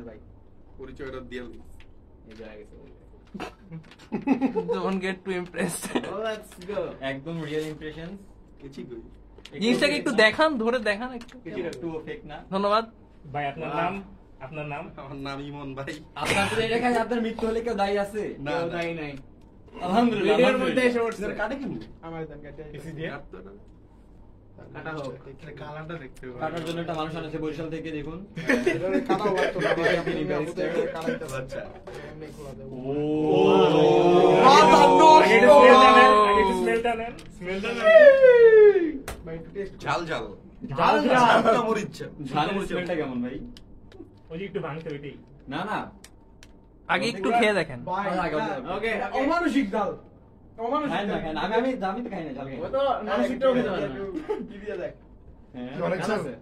ভাই পরিচয়টা দিয়ে দিই এই জায়গা গেছে Don't get too impressed. let's go একদম রিয়েল ইমপ্রেশনস কিছু কই জিনিসটাকে একটু দেখান, ধরে দেখান একটু। একটু ফেক না ধন্যবাদ ভাই আপনার নাম আমার নাম ইমন ভাই আপনার তো এটা কাছে আপনার মৃত্যু হলে কেউ দায়ী আছে না কেউ না। দায়ী নাই আলহামদুলিল্লাহ ভিডিওর মধ্যে এসে পড়ছে কাটে কেমন আমার দাম কাটে এসি দিয়ে কাটা হোক এখানে কালারটা দেখতে হবে কাটার জন্য একটা মানুষ আনেছে বরিশাল থেকে দেখুন কাটা লাগতো না ভাই আপনি ব্যারিস্টার। কাটাইতে আচ্ছা এমনি খোলা দেব স্মেলটা ভাই একটু টেস্ট ঝাল ঝাল ঝাল ঝাল। ঝালটা মরিচ ঝালের স্মেলটা কেমন ভাই না না আগে একটু খেয়ে দেখেন। ওকে অমানসিক ডাল অমানসিক খাই না ডাল খাই না আমি তো খাই না ঝাল খাই না। ওই তো মানসিকটাও খেতে পারে না কি দিয়ে দেখ হ্যাঁ, অনেক ঝাল ঝাল। আছে।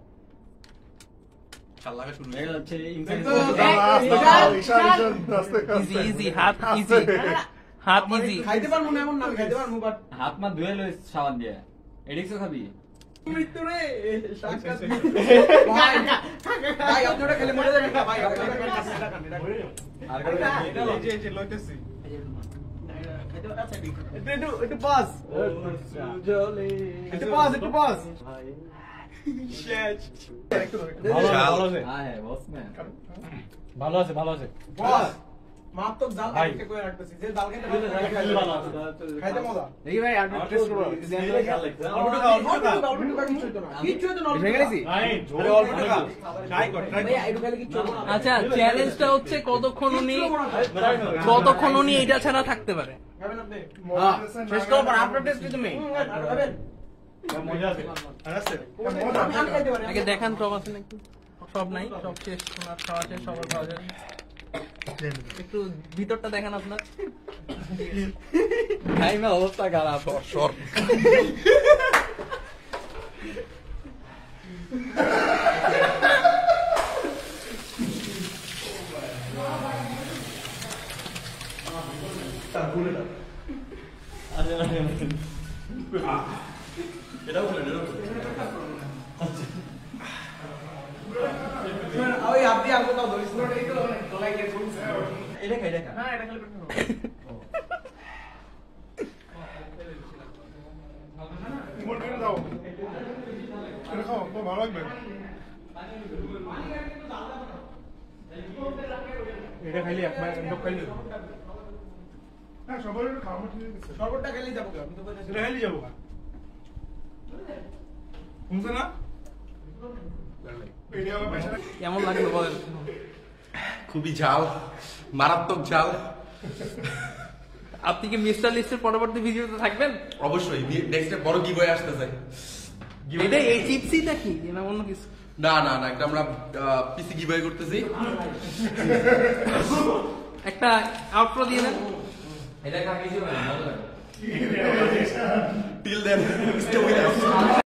ঝাল লাগা শুরু এটা হচ্ছে ইনসাইড ইজি ইজি, হাত ইজি, হাত ইজি। খাইতে পারবো না এমন না আমি খাইতে পারবো বাট হাত মা ধুয়ে লই সাবান দিয়ে এডিক্সও খাবি মৃত্যু রে সাক্ষাৎ ভাই ভাই আপনি ওটা খেলে মরে যাবেন না ভাই আর এটা এই যে লইতেছি একটু পাস জলে একটু পাস হ্যাঁ বস ম্যান বস মারাত্মক জাল ভাই। আটকে করে রাখতেছি যে জাল খেতে পারবে খাইতে মজা দেখি ভাই আর টেস্ট করব কিচ্ছু হতো না আচ্ছা, চ্যালেঞ্জটা হচ্ছে কতক্ষণ উনি এটা ছাড়া থাকতে পারে। খাবেন আপনি শেষ করো পর আপনার টেস্ট তুমি খাবেন আমি খাইতে পারি আগে দেখান প্রবাসন একটু। সব নাই, সব শেষ, ওনার খাওয়া শেষ, সবার খাওয়া শেষ। একটু ভিতরটা দেখান আপনার। টাইমে অবস্থা খারাপ সর ওই হাত দিয়ে আলু দাও ধরিস না এই তো গলায় গিয়ে শুনছে এটা খাই দেখা না এটা খেলে পেট ইমোট করে দাও এটা খাও তো ভালো লাগবে এটা খাইলি একবার লোক খাইলি হ্যাঁ সবার একটু খাওয়া ঠিক আছে সর্বটা খেলেই যাবো আমি তো বলেছি এটা খাইলে যাবো শুনছে না এটা আবার পয়সা কেমন লাগলো বলেন। খুবই ঝাল মারাত্মক ঝাল আপনি কি মিস্টার লিস্টের পরবর্তী ভিডিওতে থাকবেন? অবশ্যই নেক্সট বড় গিভওয়ে আসতেছে এটা এই চিপসই নাকি না অন্য কিছু? না না না একটা আমরা পিসি গিভওয়ে করতেছি একটা আউটরো দিয়ে দেন। এটা খা কিছু না ভালো লাগে till then stay with us